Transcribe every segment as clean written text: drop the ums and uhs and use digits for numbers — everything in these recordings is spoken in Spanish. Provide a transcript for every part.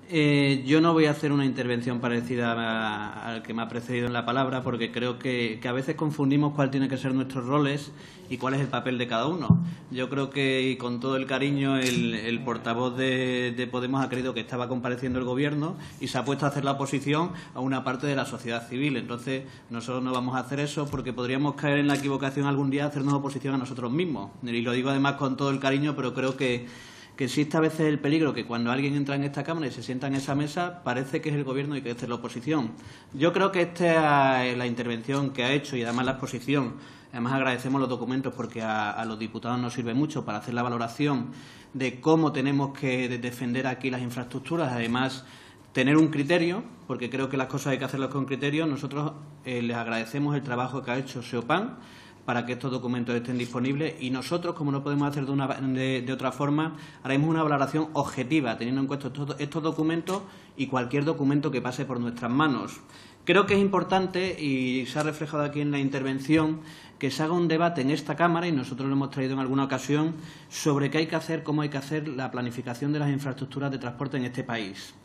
Yo no voy a hacer una intervención parecida al que me ha precedido en la palabra, porque creo que a veces confundimos cuál tiene que ser nuestros roles y cuál es el papel de cada uno. Yo creo que, y con todo el cariño, el portavoz de Podemos ha creído que estaba compareciendo el Gobierno y se ha puesto a hacer la oposición a una parte de la sociedad civil. Entonces, nosotros no vamos a hacer eso porque podríamos caer en la equivocación algún día de hacernos oposición a nosotros mismos. Y lo digo además con todo el cariño, pero creo que existe a veces el peligro que cuando alguien entra en esta Cámara y se sienta en esa mesa parece que es el Gobierno y que es la oposición. Yo creo que esta es la intervención que ha hecho y además la exposición. Además agradecemos los documentos porque a los diputados nos sirve mucho para hacer la valoración de cómo tenemos que defender aquí las infraestructuras. Además, tener un criterio, porque creo que las cosas hay que hacerlas con criterio. Nosotros les agradecemos el trabajo que ha hecho SEOPAN para que estos documentos estén disponibles y nosotros, como no podemos hacer de otra forma, haremos una valoración objetiva, teniendo en cuenta estos documentos y cualquier documento que pase por nuestras manos. Creo que es importante, y se ha reflejado aquí en la intervención, que se haga un debate en esta Cámara, y nosotros lo hemos traído en alguna ocasión, sobre qué hay que hacer, cómo hay que hacer la planificación de las infraestructuras de transporte en este país.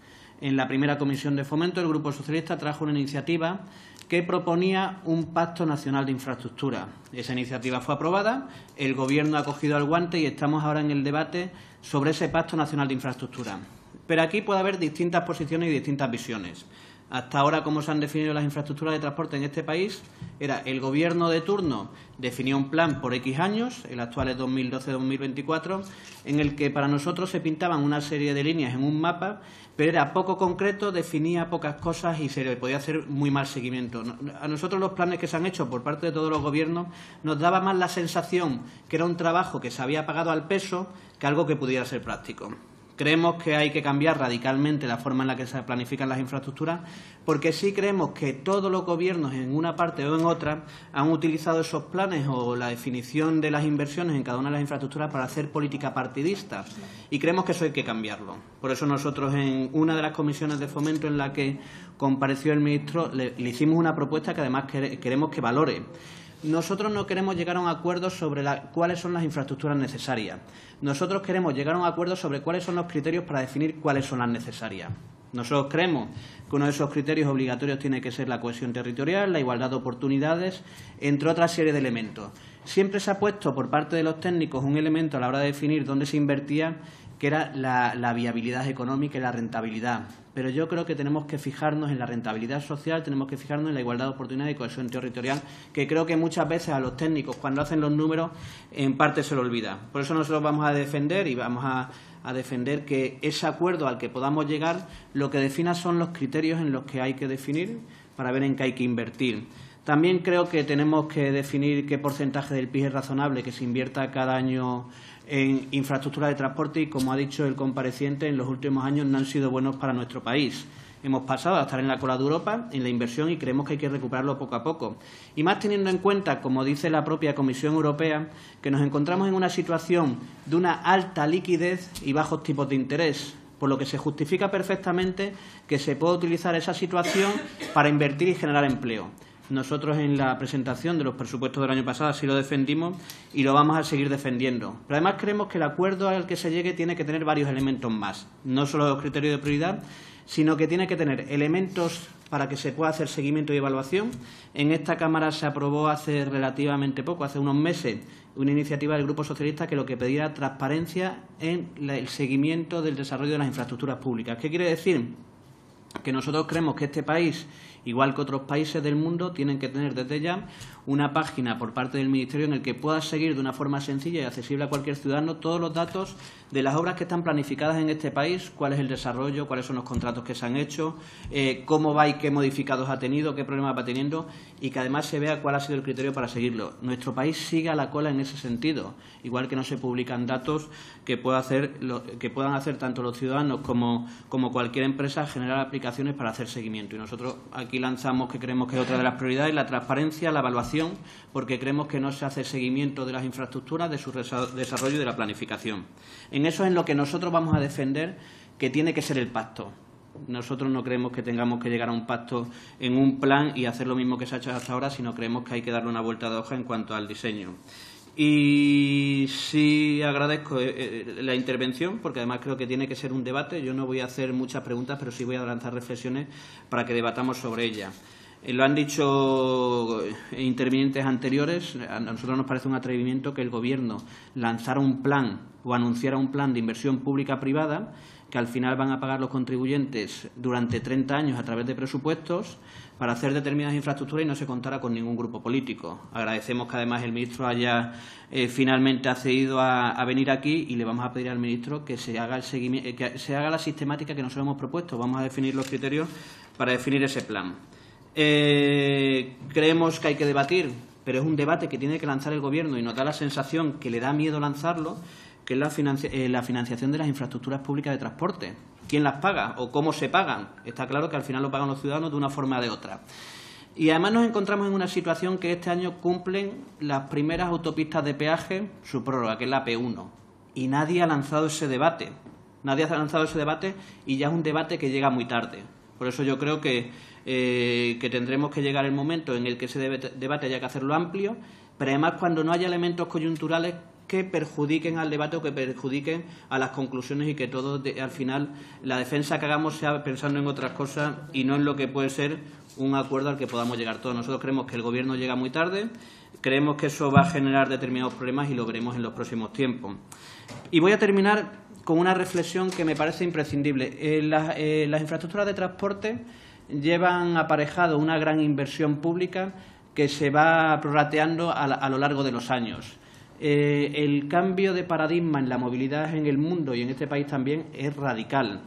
En la primera Comisión de Fomento, el Grupo Socialista trajo una iniciativa que proponía un Pacto Nacional de Infraestructura. Esa iniciativa fue aprobada, el Gobierno ha cogido el guante y estamos ahora en el debate sobre ese Pacto Nacional de Infraestructura. Pero aquí puede haber distintas posiciones y distintas visiones. Hasta ahora, como se han definido las infraestructuras de transporte en este país, era el Gobierno de turno definía un plan por X años, el actual es 2012-2024, en el que para nosotros se pintaban una serie de líneas en un mapa, pero era poco concreto, definía pocas cosas y se le podía hacer muy mal seguimiento. A nosotros los planes que se han hecho por parte de todos los gobiernos nos daba más la sensación que era un trabajo que se había pagado al peso que algo que pudiera ser práctico. Creemos que hay que cambiar radicalmente la forma en la que se planifican las infraestructuras, porque sí creemos que todos los gobiernos, en una parte o en otra, han utilizado esos planes o la definición de las inversiones en cada una de las infraestructuras para hacer política partidista. Y creemos que eso hay que cambiarlo. Por eso nosotros, en una de las comisiones de fomento en la que compareció el ministro, le hicimos una propuesta que además queremos que valore. Nosotros no queremos llegar a un acuerdo sobre cuáles son las infraestructuras necesarias. Nosotros queremos llegar a un acuerdo sobre cuáles son los criterios para definir cuáles son las necesarias. Nosotros creemos que uno de esos criterios obligatorios tiene que ser la cohesión territorial, la igualdad de oportunidades, entre otras serie de elementos. Siempre se ha puesto por parte de los técnicos un elemento a la hora de definir dónde se invertía, que era la viabilidad económica y la rentabilidad. Pero yo creo que tenemos que fijarnos en la rentabilidad social, tenemos que fijarnos en la igualdad de oportunidades y cohesión territorial, que creo que muchas veces a los técnicos, cuando hacen los números, en parte se lo olvida. Por eso nosotros vamos a defender y vamos a defender que ese acuerdo al que podamos llegar, lo que defina son los criterios en los que hay que definir para ver en qué hay que invertir. También creo que tenemos que definir qué porcentaje del PIB es razonable que se invierta cada año en infraestructura de transporte y, como ha dicho el compareciente, en los últimos años no han sido buenos para nuestro país. Hemos pasado a estar en la cola de Europa en la inversión y creemos que hay que recuperarlo poco a poco. Y más teniendo en cuenta, como dice la propia Comisión Europea, que nos encontramos en una situación de una alta liquidez y bajos tipos de interés, por lo que se justifica perfectamente que se pueda utilizar esa situación para invertir y generar empleo. Nosotros en la presentación de los presupuestos del año pasado así lo defendimos y lo vamos a seguir defendiendo. Pero además creemos que el acuerdo al que se llegue tiene que tener varios elementos más. No solo los criterios de prioridad, sino que tiene que tener elementos para que se pueda hacer seguimiento y evaluación. En esta Cámara se aprobó hace relativamente poco, hace unos meses, una iniciativa del Grupo Socialista que lo que pedía era transparencia en el seguimiento del desarrollo de las infraestructuras públicas. ¿Qué quiere decir? Que nosotros creemos que este país, igual que otros países del mundo, tienen que tener desde ya una página por parte del Ministerio en el que pueda seguir de una forma sencilla y accesible a cualquier ciudadano todos los datos de las obras que están planificadas en este país, cuál es el desarrollo, cuáles son los contratos que se han hecho, cómo va y qué modificados ha tenido, qué problemas va teniendo, y que además se vea cuál ha sido el criterio para seguirlo. Nuestro país sigue a la cola en ese sentido, igual que no se publican datos que puedan hacer tanto los ciudadanos como cualquier empresa, generar aplicaciones para hacer seguimiento. Y nosotros aquí lanzamos que creemos que es otra de las prioridades, la transparencia, la evaluación, porque creemos que no se hace seguimiento de las infraestructuras, de su desarrollo y de la planificación. En eso es en lo que nosotros vamos a defender que tiene que ser el pacto. Nosotros no creemos que tengamos que llegar a un pacto en un plan y hacer lo mismo que se ha hecho hasta ahora, sino creemos que hay que darle una vuelta de hoja en cuanto al diseño. Y sí agradezco la intervención, porque además creo que tiene que ser un debate. Yo no voy a hacer muchas preguntas, pero sí voy a lanzar reflexiones para que debatamos sobre ellas. Lo han dicho intervinientes anteriores. A nosotros nos parece un atrevimiento que el Gobierno lanzara un plan o anunciara un plan de inversión pública-privada que al final van a pagar los contribuyentes durante 30 años a través de presupuestos para hacer determinadas infraestructuras y no se contara con ningún grupo político. Agradecemos que además el ministro haya finalmente accedido a venir aquí y le vamos a pedir al ministro que se haga el seguimiento, que se haga la sistemática que nosotros hemos propuesto. Vamos a definir los criterios para definir ese plan. Creemos que hay que debatir, pero es un debate que tiene que lanzar el Gobierno y nos da la sensación que le da miedo lanzarlo, que es la financiación de las infraestructuras públicas de transporte. ¿Quién las paga o cómo se pagan? Está claro que al final lo pagan los ciudadanos de una forma o de otra. Y además nos encontramos en una situación que este año cumplen las primeras autopistas de peaje su prórroga, que es la P1. Y nadie ha lanzado ese debate. Nadie ha lanzado ese debate y ya es un debate que llega muy tarde. Por eso yo creo que tendremos que llegar el momento en el que ese debate haya que hacerlo amplio, pero además cuando no haya elementos coyunturales que perjudiquen al debate o que perjudiquen a las conclusiones y que todos, al final, la defensa que hagamos sea pensando en otras cosas y no en lo que puede ser un acuerdo al que podamos llegar todos. Nosotros creemos que el Gobierno llega muy tarde, creemos que eso va a generar determinados problemas y lo veremos en los próximos tiempos. Y voy a terminar con una reflexión que me parece imprescindible. Las infraestructuras de transporte llevan aparejado una gran inversión pública que se va prorrateando a lo largo de los años. El cambio de paradigma en la movilidad en el mundo y en este país también es radical.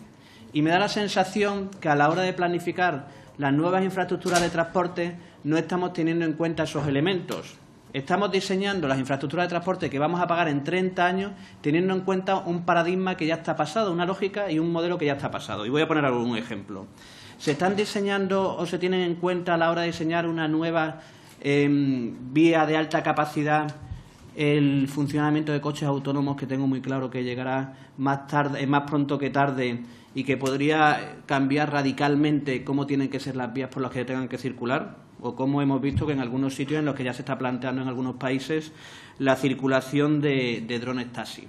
Y me da la sensación que a la hora de planificar las nuevas infraestructuras de transporte no estamos teniendo en cuenta esos elementos. Estamos diseñando las infraestructuras de transporte que vamos a pagar en 30 años teniendo en cuenta un paradigma que ya está pasado, una lógica y un modelo que ya está pasado. Y voy a poner algún ejemplo. ¿Se están diseñando o se tienen en cuenta a la hora de diseñar una nueva vía de alta capacidad el funcionamiento de coches autónomos, que tengo muy claro que llegará más pronto que tarde y que podría cambiar radicalmente cómo tienen que ser las vías por las que tengan que circular? O como hemos visto que en algunos sitios en los que ya se está planteando en algunos países la circulación de drones taxi.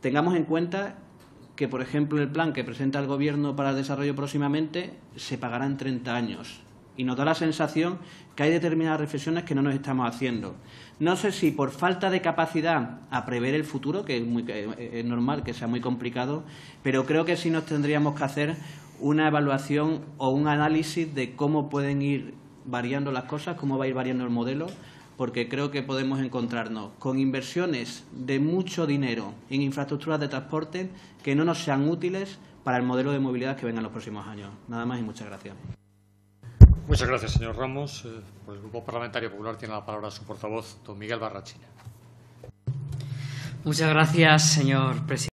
Tengamos en cuenta que, por ejemplo, el plan que presenta el Gobierno para el desarrollo próximamente se pagará en 30 años. Y nos da la sensación que hay determinadas reflexiones que no nos estamos haciendo. No sé si por falta de capacidad a prever el futuro, que es normal que sea muy complicado, pero creo que sí nos tendríamos que hacer una evaluación o un análisis de cómo pueden ir variando las cosas, cómo va a ir variando el modelo, porque creo que podemos encontrarnos con inversiones de mucho dinero en infraestructuras de transporte que no nos sean útiles para el modelo de movilidad que venga en los próximos años. Nada más y muchas gracias. Muchas gracias, señor Ramos. Por el Grupo Parlamentario Popular tiene la palabra su portavoz, don Miguel Barrachina. Muchas gracias, señor presidente.